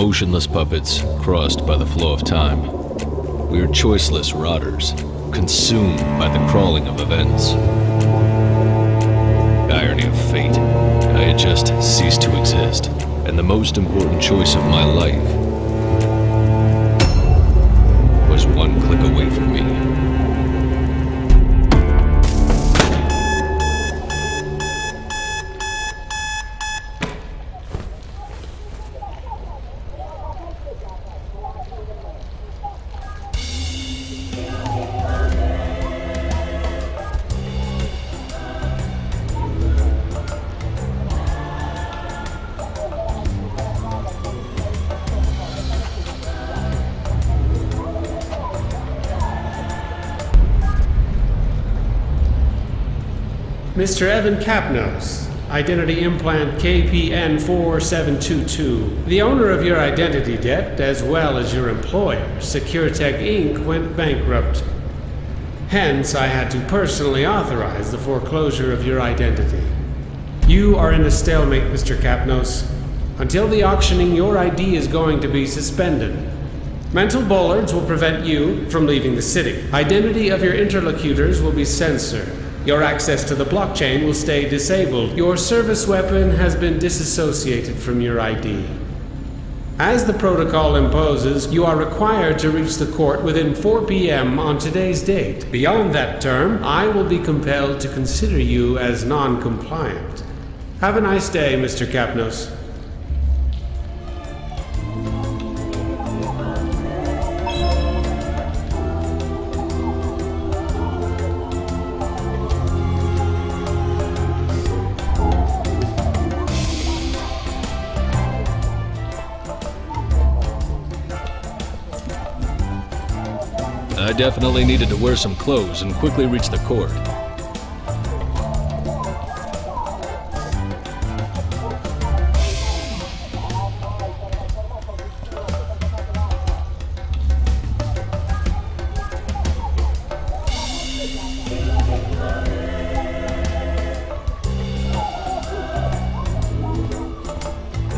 motionless puppets crossed by the flow of time. We are choiceless rotters, consumed by the crawling of events. Irony of fate, I had just ceased to exist, and the most important choice of my life was one click away from me. Mr. Evan Kapnos, identity implant KPN4722. The owner of your identity debt, as well as your employer, SecureTech Inc., went bankrupt. Hence, I had to personally authorize the foreclosure of your identity. You are in a stalemate, Mr. Kapnos. Until the auctioning, your ID is going to be suspended. Mental bollards will prevent you from leaving the city. Identity of your interlocutors will be censored. Your access to the blockchain will stay disabled. Your service weapon has been disassociated from your ID. As the protocol imposes, you are required to reach the court within 4 p.m. on today's date. Beyond that term, I will be compelled to consider you as non-compliant. Have a nice day, Mr. Kapnos. I definitely needed to wear some clothes and quickly reach the court.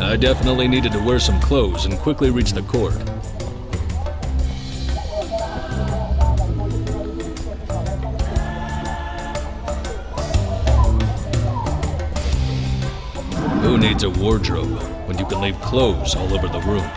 I definitely needed to wear some clothes and quickly reach the court. Who needs a wardrobe when you can leave clothes all over the room?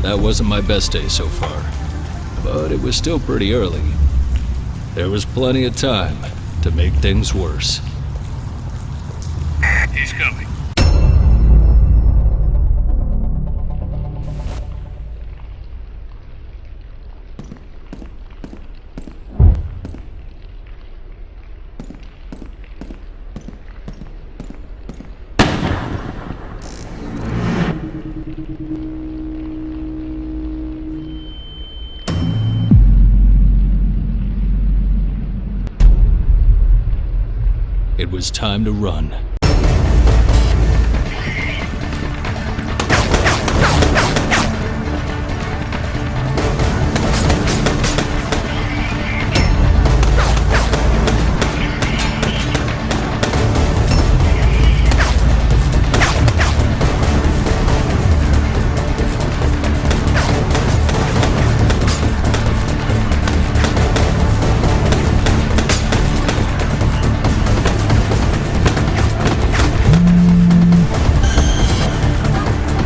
That wasn't my best day so far, but it was still pretty early. There was plenty of time to make things worse. He's coming. It was time to run.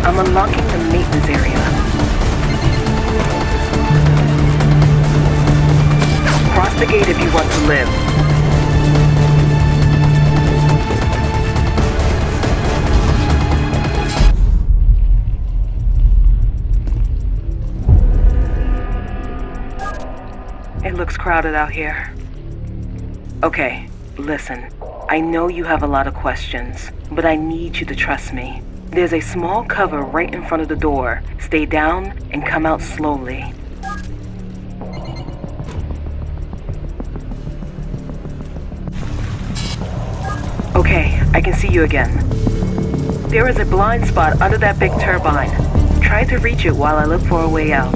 I'm unlocking the maintenance area. Cross the gate if you want to live. It looks crowded out here. Okay, listen. I know you have a lot of questions, but I need you to trust me. There's a small cover right in front of the door. Stay down and come out slowly. Okay, I can see you again. There is a blind spot under that big turbine. Try to reach it while I look for a way out.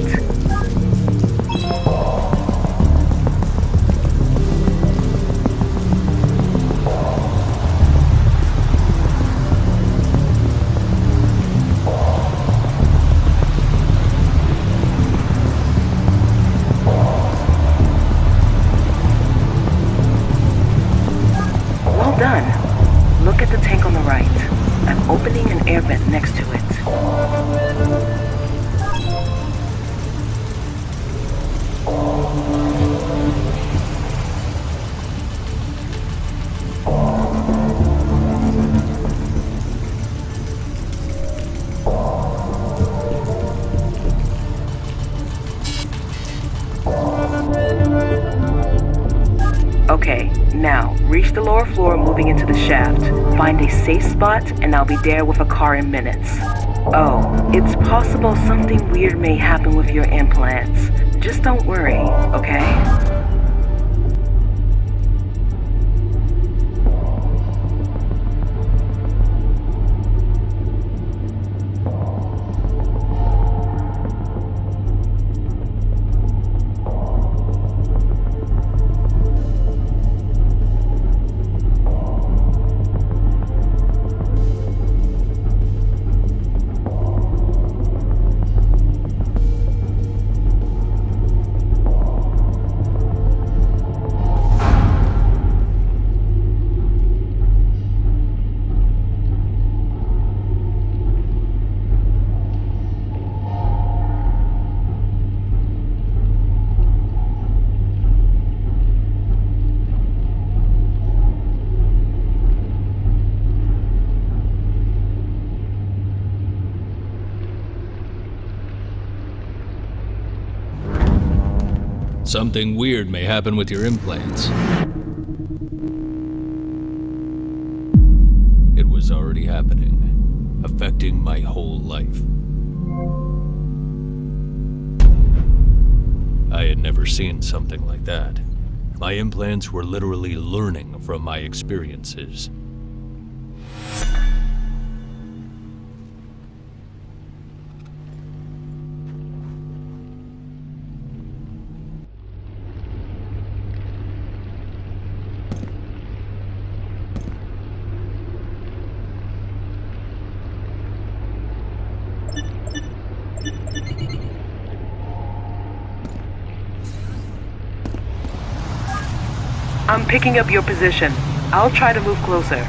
Look at the tank on the right. I'm opening an air vent next to it. Okay, now, reach the lower floor moving into the shaft. Find a safe spot and I'll be there with a car in minutes. Oh, it's possible something weird may happen with your implants. Just don't worry, okay? Something weird may happen with your implants. It was already happening, affecting my whole life. I had never seen something like that. My implants were literally learning from my experiences. I'm picking up your position. I'll try to move closer.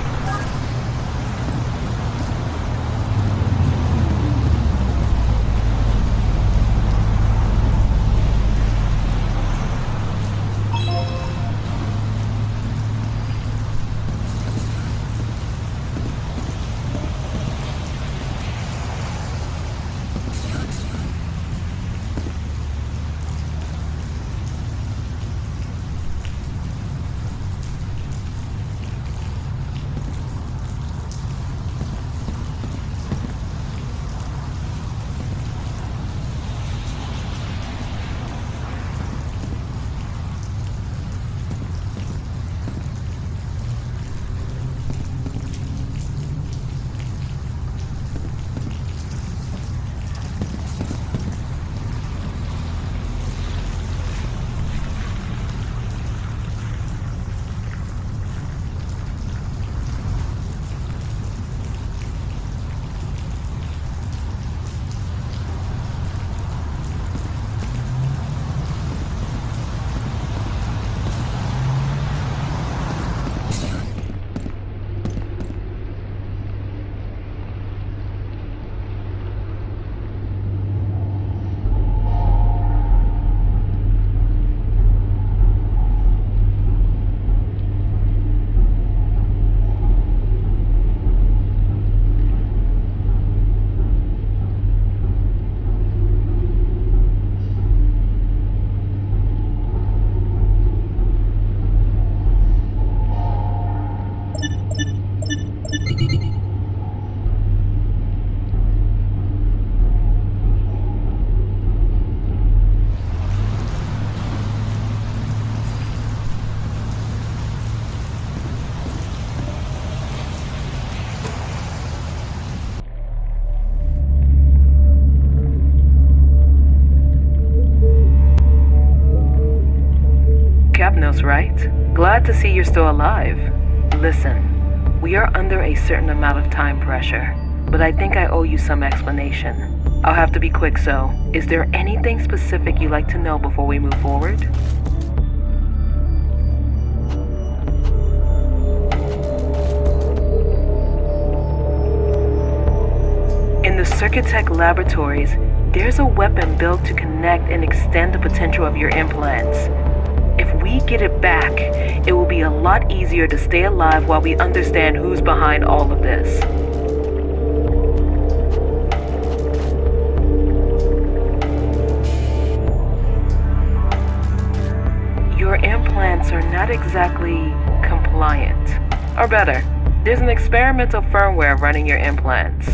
Kapnos, right? Glad to see you're still alive. Listen, we are under a certain amount of time pressure, but I think I owe you some explanation. I'll have to be quick, so is there anything specific you'd like to know before we move forward? In the Circuitech laboratories, there's a weapon built to connect and extend the potential of your implants. If we get it back, it will be a lot easier to stay alive while we understand who's behind all of this. Your implants are not exactly compliant. Or better, there's an experimental firmware running your implants.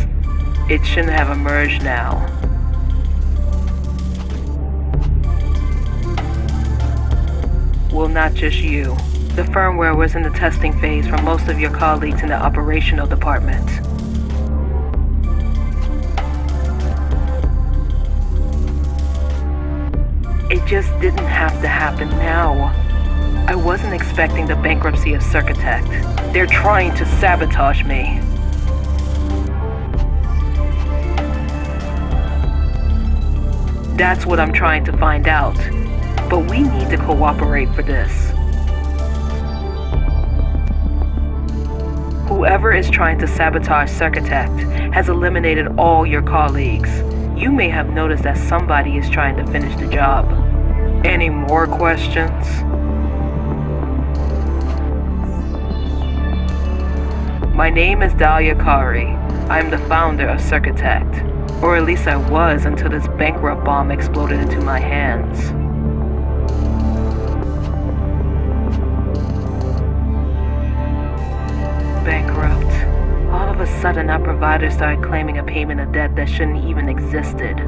It shouldn't have emerged now. Well, not just you. The firmware was in the testing phase for most of your colleagues in the operational department. It just didn't have to happen now. I wasn't expecting the bankruptcy of Circuitech. They're trying to sabotage me. That's what I'm trying to find out. But we need to cooperate for this. Whoever is trying to sabotage Circuitech has eliminated all your colleagues. You may have noticed that somebody is trying to finish the job. Any more questions? My name is Dahlia Kari. I'm the founder of Circuitech. Or at least I was until this bankrupt bomb exploded into my hands. Bankrupt. All of a sudden, our provider started claiming a payment of debt that shouldn't even existed.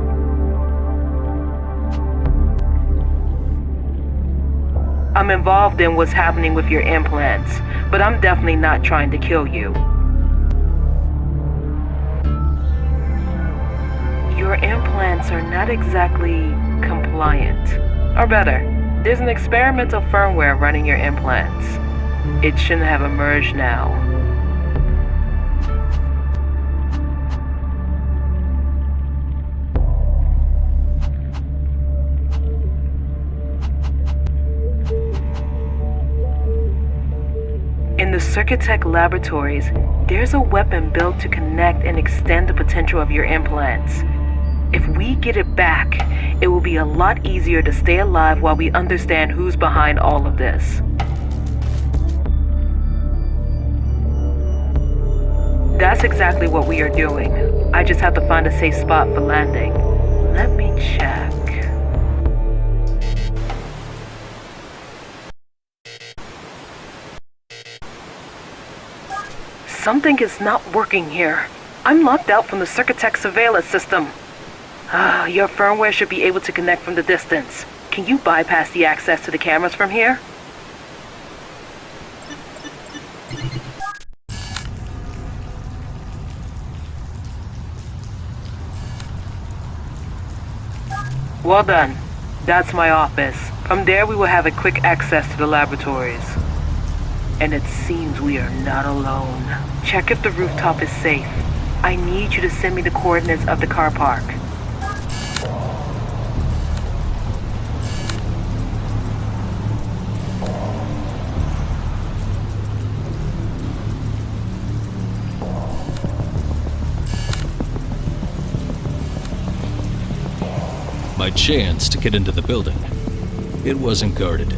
I'm involved in what's happening with your implants, but I'm definitely not trying to kill you. Your implants are not exactly compliant. Or better, there's an experimental firmware running your implants. It shouldn't have emerged now. In the Circuitech laboratories, there's a weapon built to connect and extend the potential of your implants. If we get it back, it will be a lot easier to stay alive while we understand who's behind all of this. That's exactly what we are doing. I just have to find a safe spot for landing. Let me check. Something is not working here. I'm locked out from the Circuitech surveillance system. Your firmware should be able to connect from the distance. Can you bypass the access to the cameras from here? Well done. That's my office. From there we will have a quick access to the laboratories. And it seems we are not alone. Check if the rooftop is safe. I need you to send me the coordinates of the car park. My chance to get into the building. It wasn't guarded.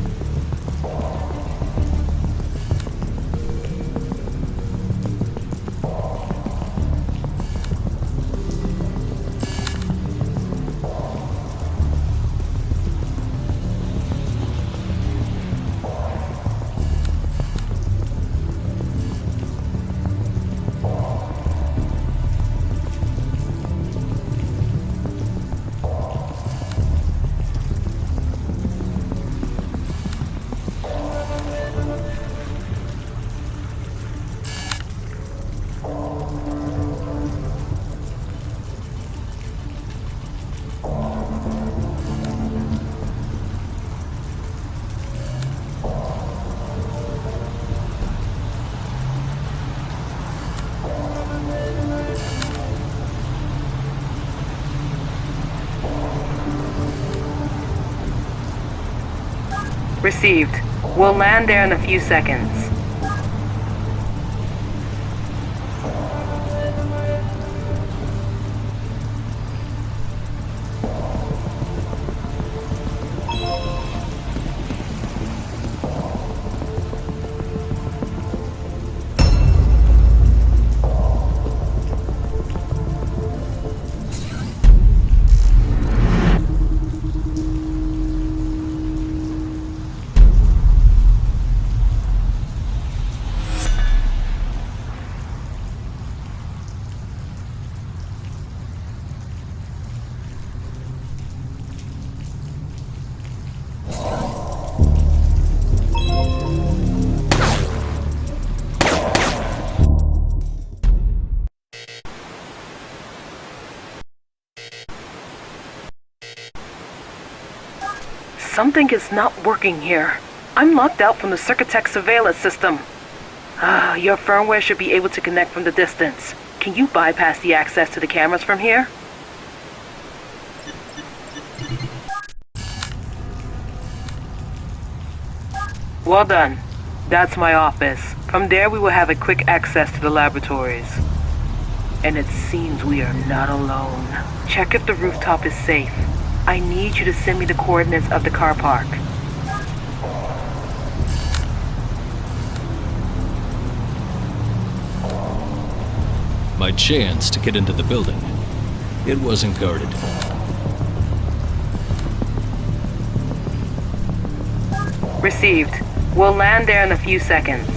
Received. We'll land there in a few seconds. Something is not working here. I'm locked out from the Circuitech surveillance system. Your firmware should be able to connect from the distance. Can you bypass the access to the cameras from here? Well done. That's my office. From there we will have a quick access to the laboratories. And it seems we are not alone. Check if the rooftop is safe. I need you to send me the coordinates of the car park. My chance to get into the building. It wasn't guarded. Received. We'll land there in a few seconds.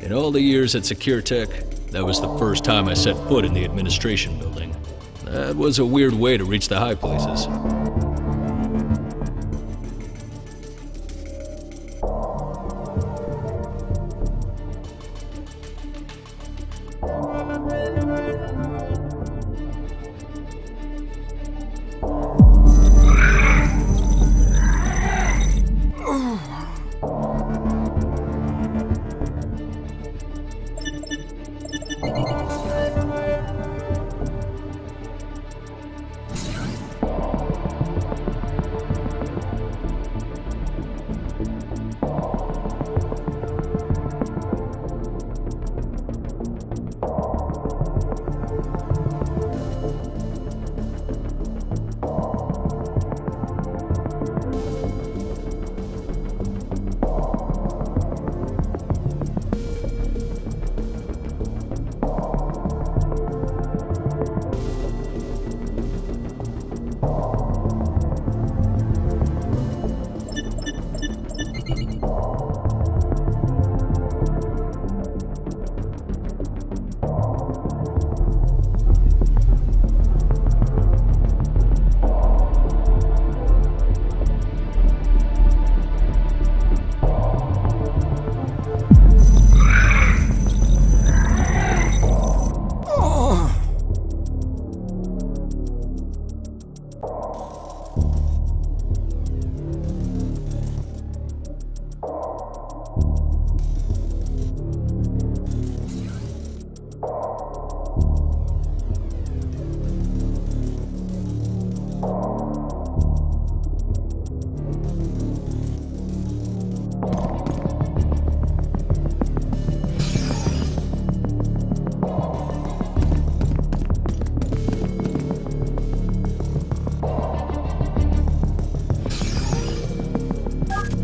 In all the years at SecureTech, that was the first time I set foot in the administration building. That was a weird way to reach the high places.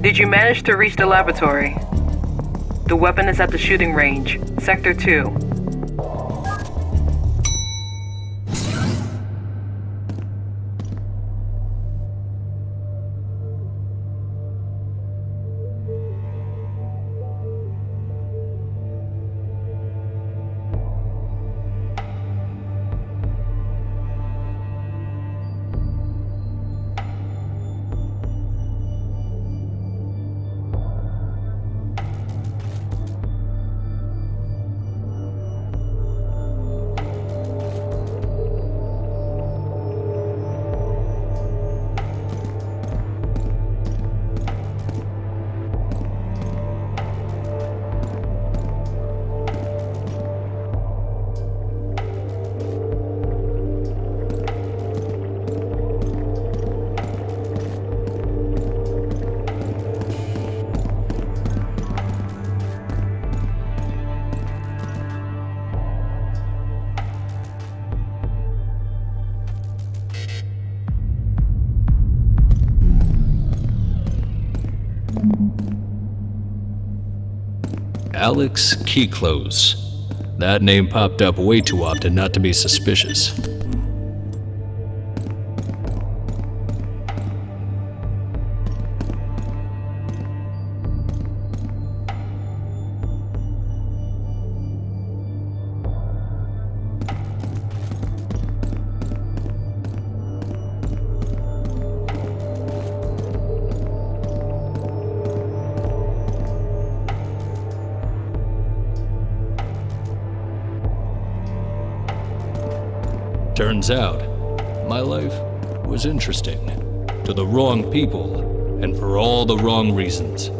Did you manage to reach the laboratory? The weapon is at the shooting range, Sector 2. Alex Keyclose. That name popped up way too often not to be suspicious. Turns out, my life was interesting. To the wrong people, and for all the wrong reasons.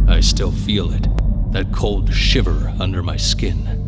I still feel it, that cold shiver under my skin.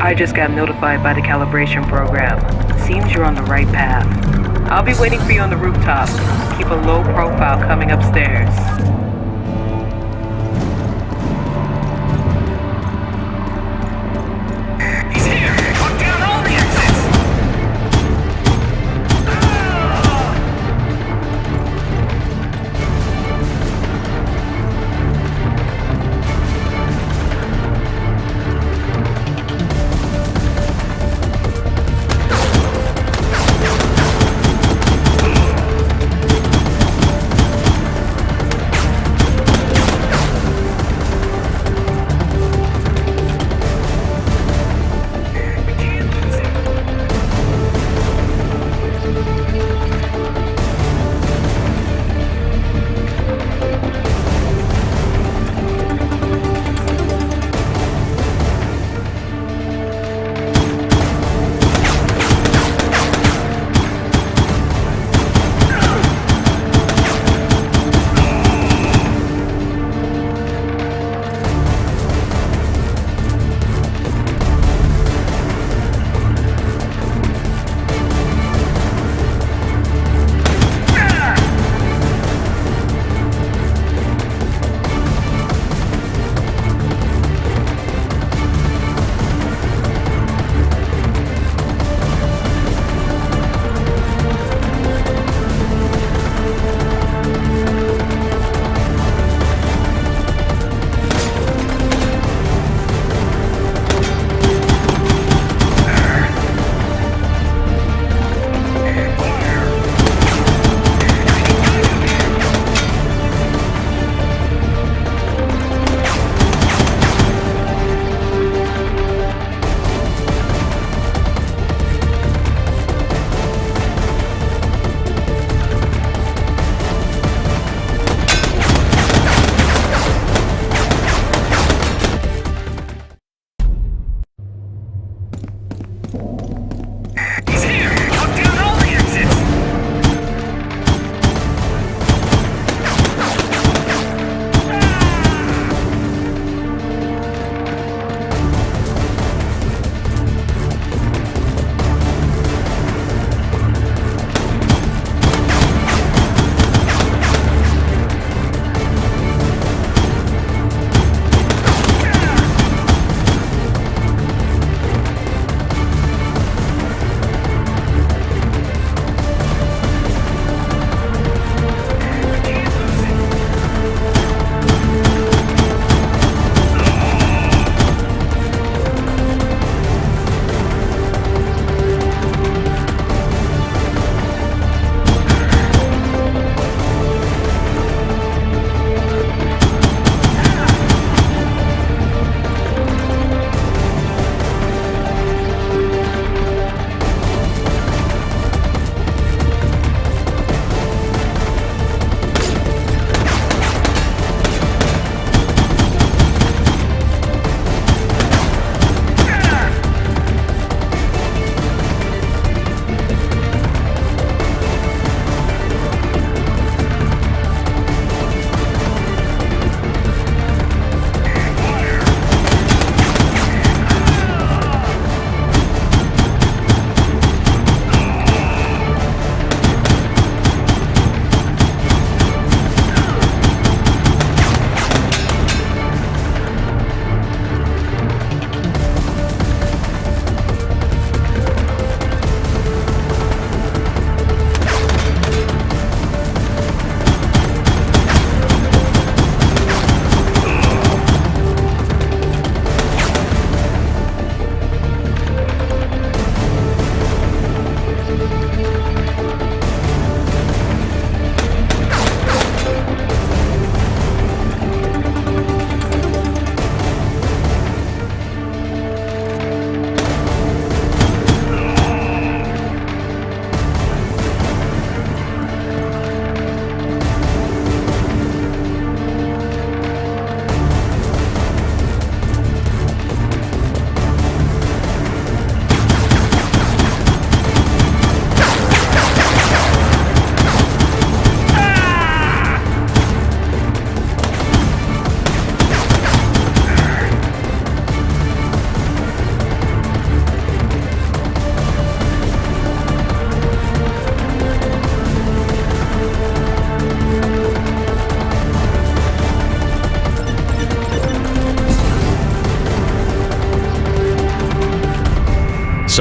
I just got notified by the calibration program. Seems you're on the right path. I'll be waiting for you on the rooftop. Keep a low profile coming upstairs. He's here! Lock down all the exits!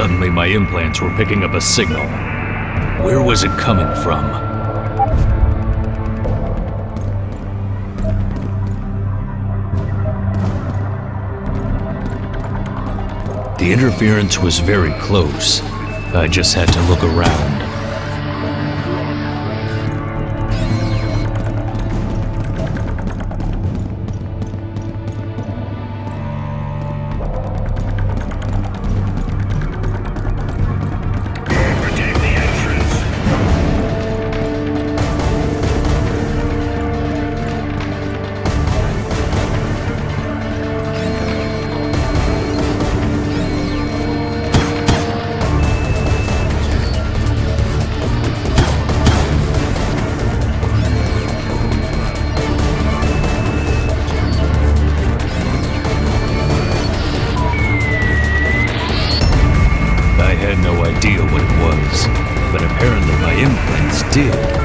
Suddenly my implants were picking up a signal. Where was it coming from? The interference was very close. I just had to look around. Protect the entrance. I had no idea what it was, but apparently my implants did.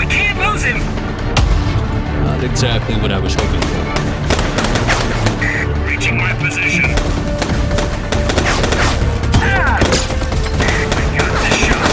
We can't lose him! Not exactly what I was hoping for. Reaching my position. Ah! I got this shot.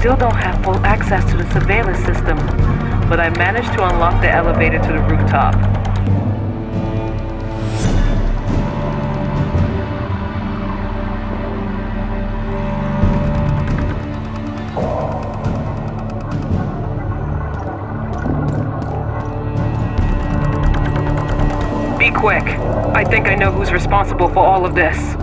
Still don't have full access to the surveillance system, but I managed to unlock the elevator to the rooftop. Be quick. I think I know who's responsible for all of this.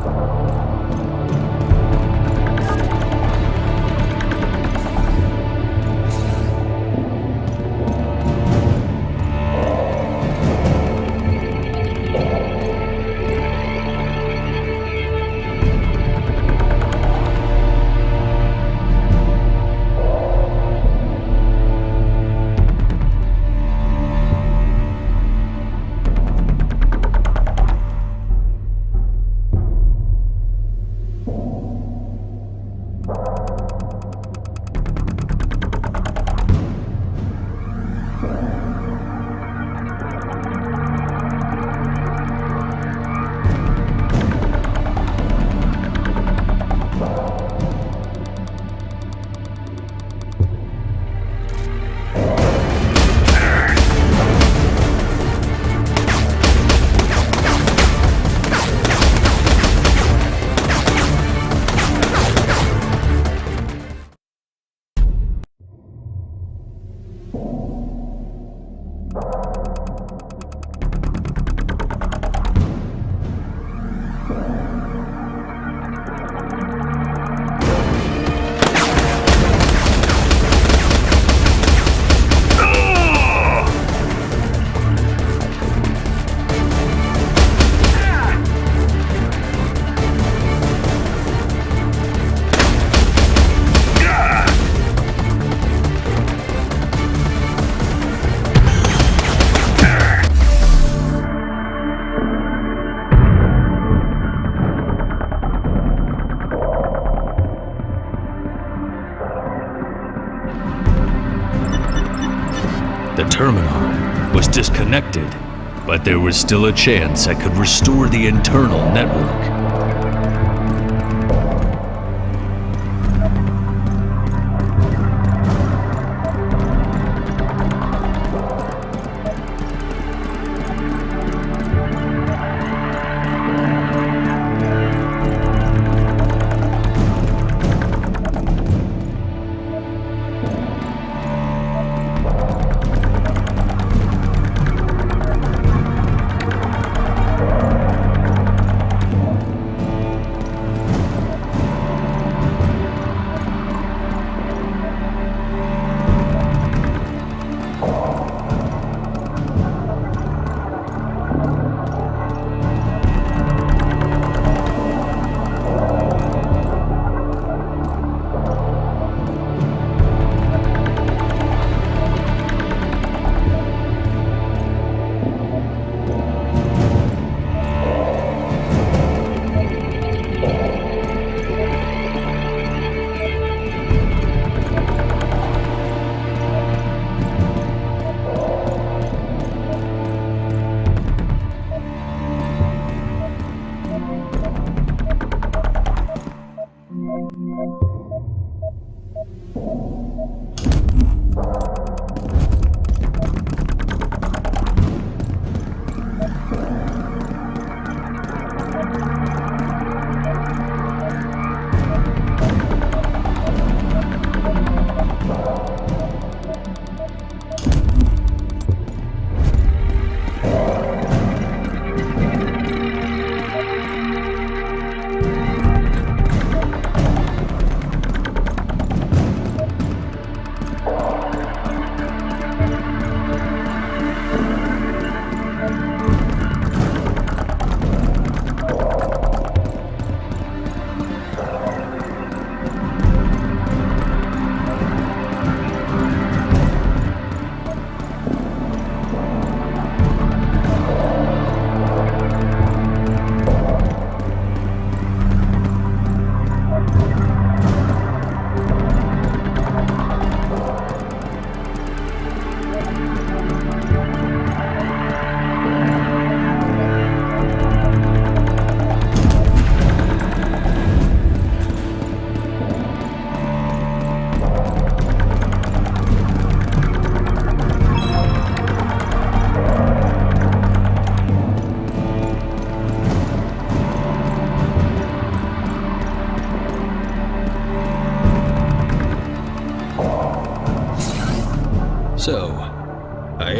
The terminal was disconnected, but there was still a chance I could restore the internal network.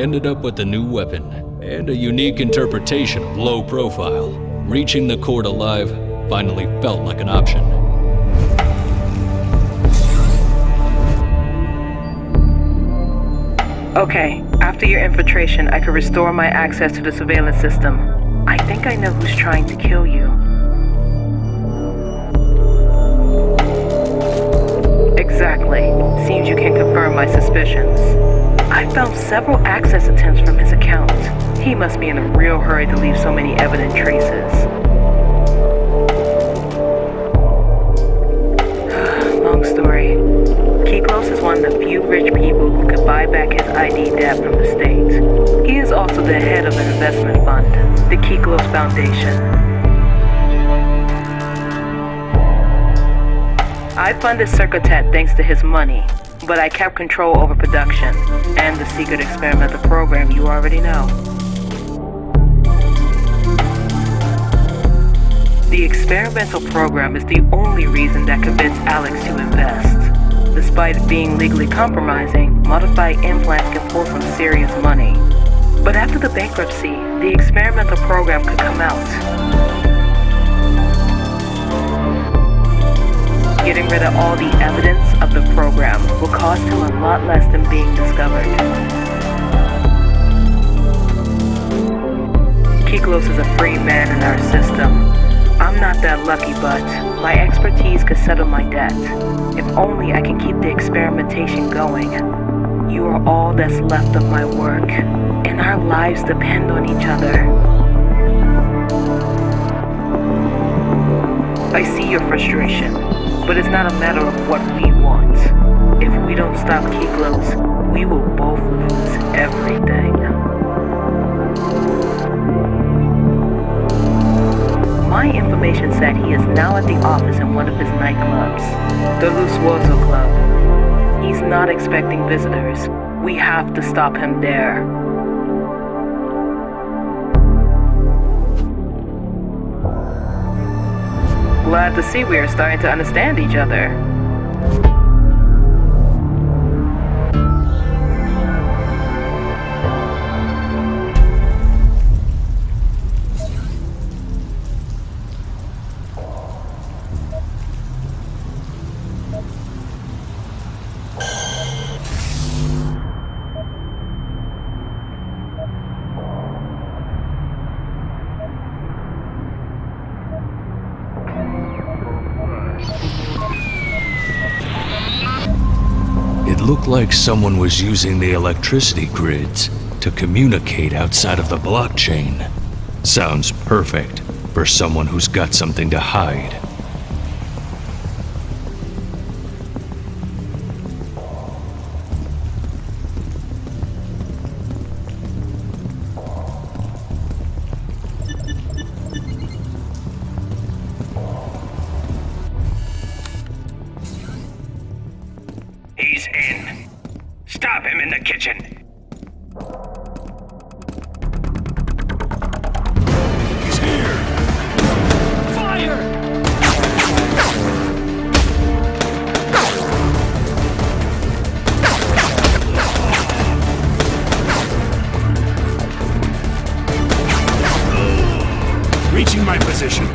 ended up with a new weapon and a unique interpretation of low profile. Reaching the court alive finally felt like an option. Okay, after your infiltration, I could restore my access to the surveillance system. I think I know who's trying to kill you. Exactly. Seems you can confirm my suspicions. I found several access attempts from his account. He must be in a real hurry to leave so many evident traces. Long story. Kyklos is one of the few rich people who could buy back his ID debt from the state. He is also the head of an investment fund, the Kyklos Foundation. I funded Circuitet thanks to his money, but I kept control over production and the secret experimental program you already know. The experimental program is the only reason that convinced Alex to invest. Despite it being legally compromising, modified implants can pull some serious money. But after the bankruptcy, the experimental program could come out. Getting rid of all the evidence of the program will cost him a lot less than being discovered. Kyklos is a free man in our system. I'm not that lucky, but my expertise could settle my debt. If only I can keep the experimentation going. You are all that's left of my work, and our lives depend on each other. I see your frustration, but it's not a matter of what we want. If we don't stop Kyklos, we will both lose everything. My information said he is now at the office in one of his nightclubs, the Lusuoso Club. He's not expecting visitors. We have to stop him there. Glad to see we are starting to understand each other. It looked like someone was using the electricity grids to communicate outside of the blockchain. Sounds perfect for someone who's got something to hide. He's in. Stop him in the kitchen. He's here. Fire! Reaching my position.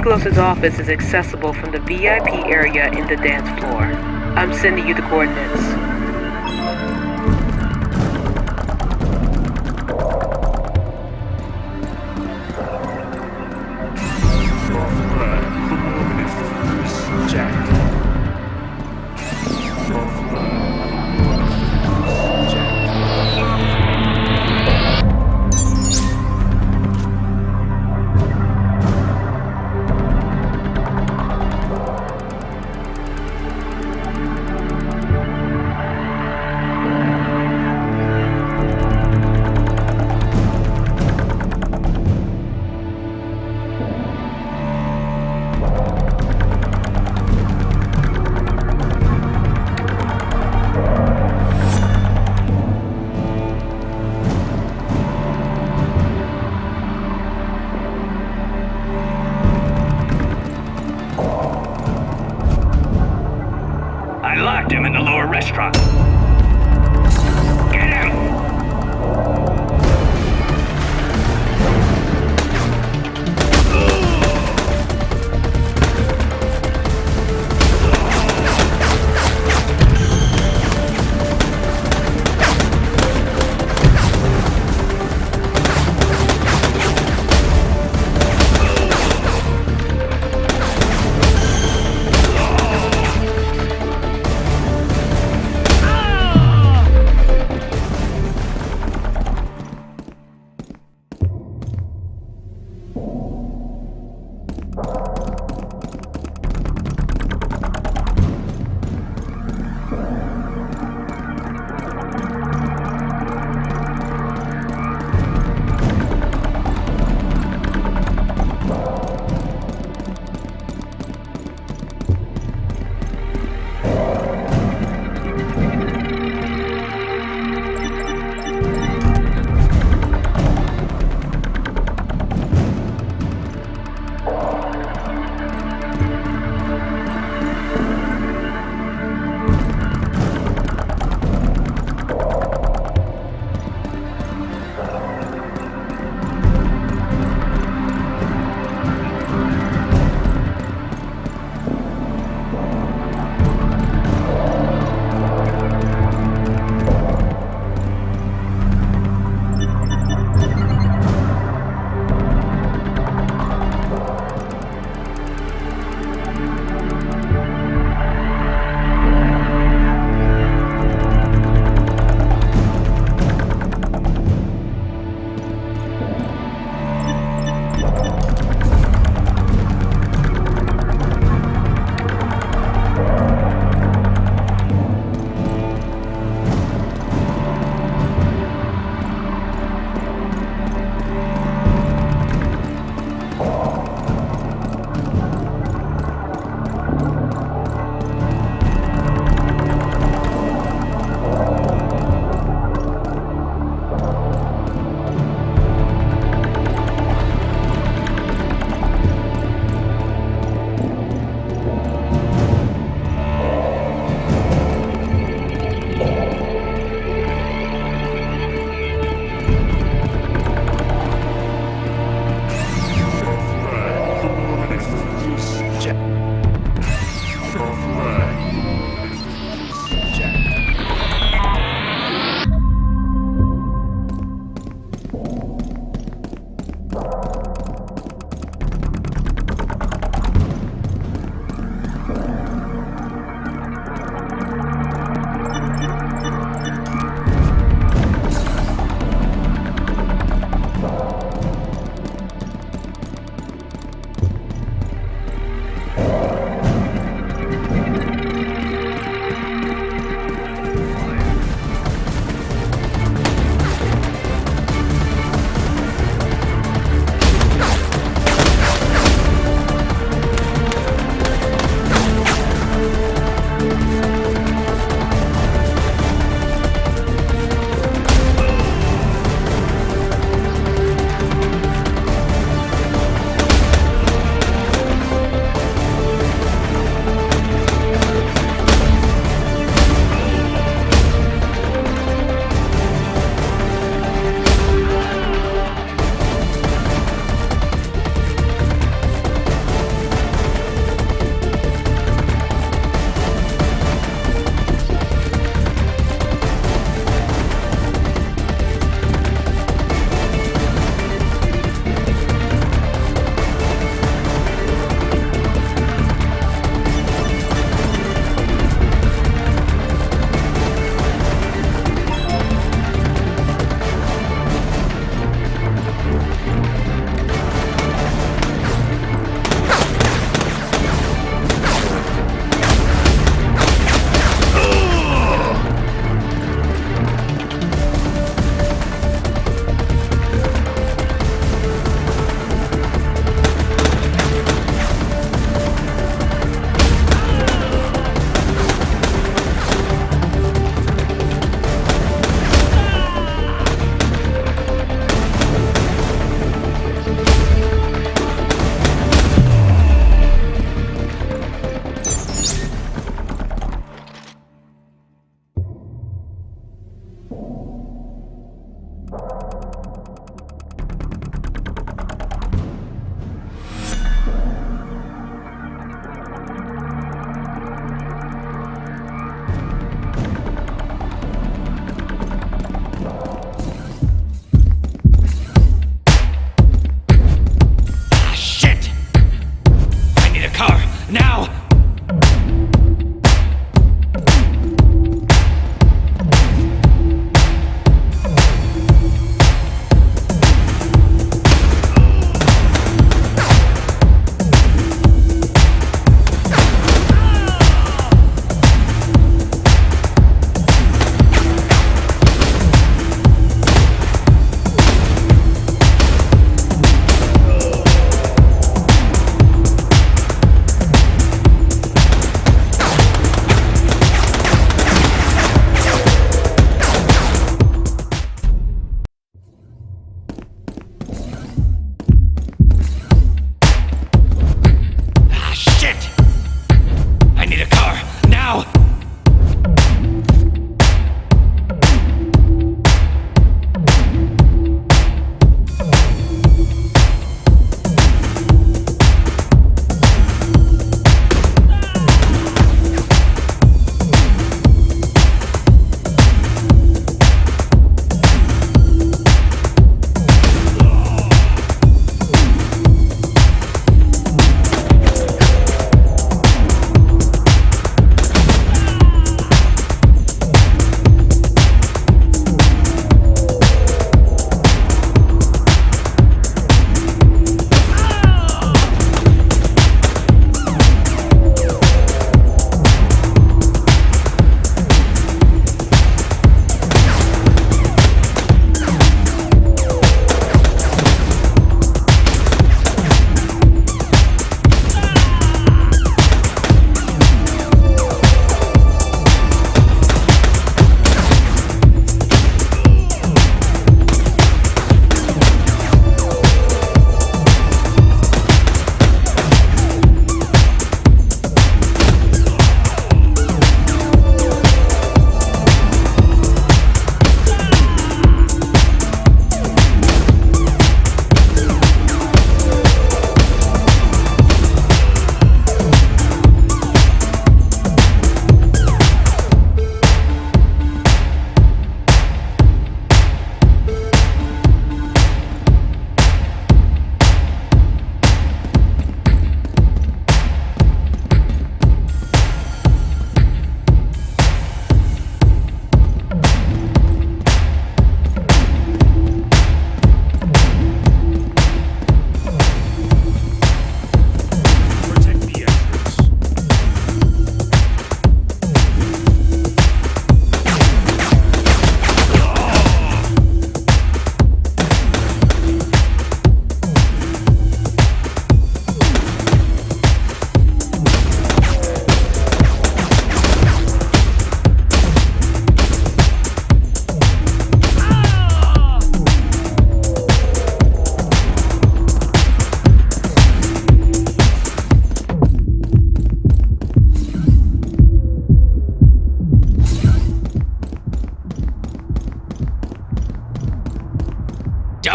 Kapnos' office is accessible from the VIP area in the dance floor. I'm sending you the coordinates.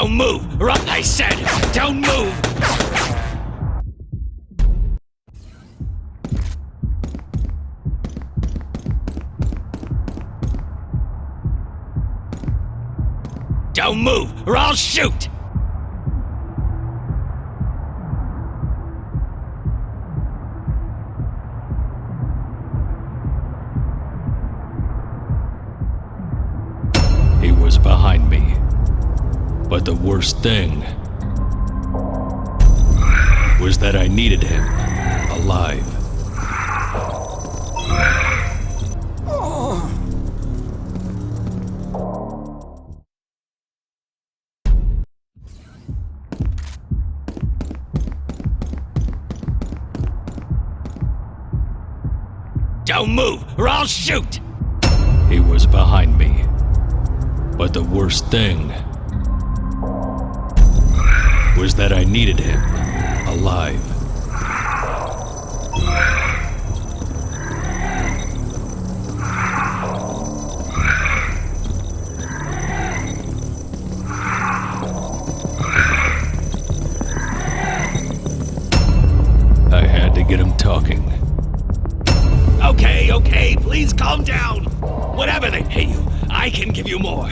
Don't move! I said, don't move! Don't move, or I'll shoot! He was behind me. But the worst thing was that I needed him alive. Don't move, or I'll shoot! He was behind me. But the worst thing was that I needed him alive. I had to get him talking. Okay, please calm down. Whatever they pay you, I can give you more.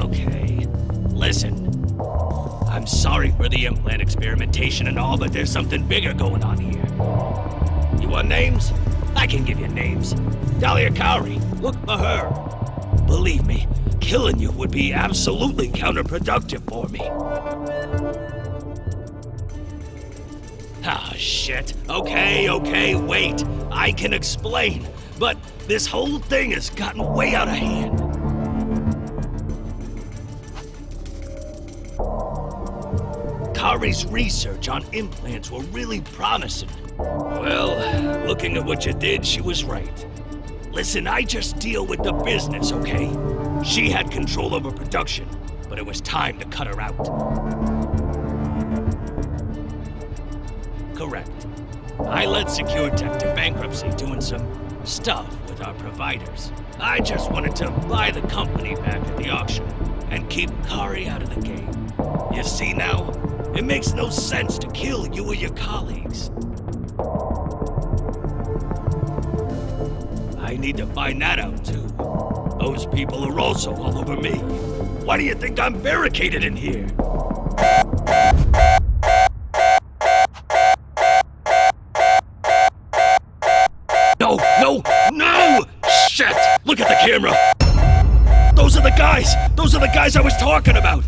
Okay. Listen. I'm sorry for the implant experimentation and all, but there's something bigger going on here. You want names? I can give you names. Dahlia Cowrie, look for her. Believe me, killing you would be absolutely counterproductive for me. Ah, shit. Okay, wait. I can explain, but this whole thing has gotten way out of hand. Kari's research on implants were really promising. Well, looking at what you did, she was right. Listen, I just deal with the business, okay? She had control over production, but it was time to cut her out. Correct. I led SecureTech to bankruptcy doing some stuff with our providers. I just wanted to buy the company back at the auction and keep Kari out of the game. You see now? It makes no sense to kill you or your colleagues. I need to find that out too. Those people are also all over me. Why do you think I'm barricaded in here? No! Shit! Look at the camera! Those are the guys! Those are the guys I was talking about!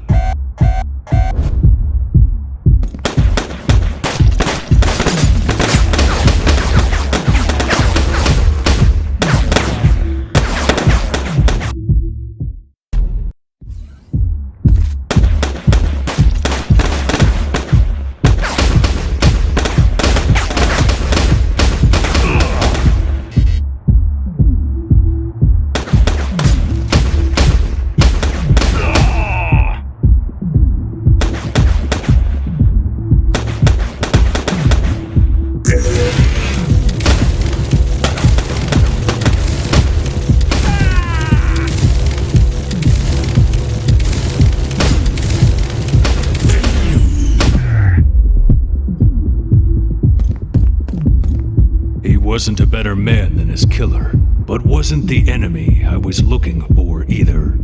Wasn't a better man than his killer, but wasn't the enemy I was looking for either.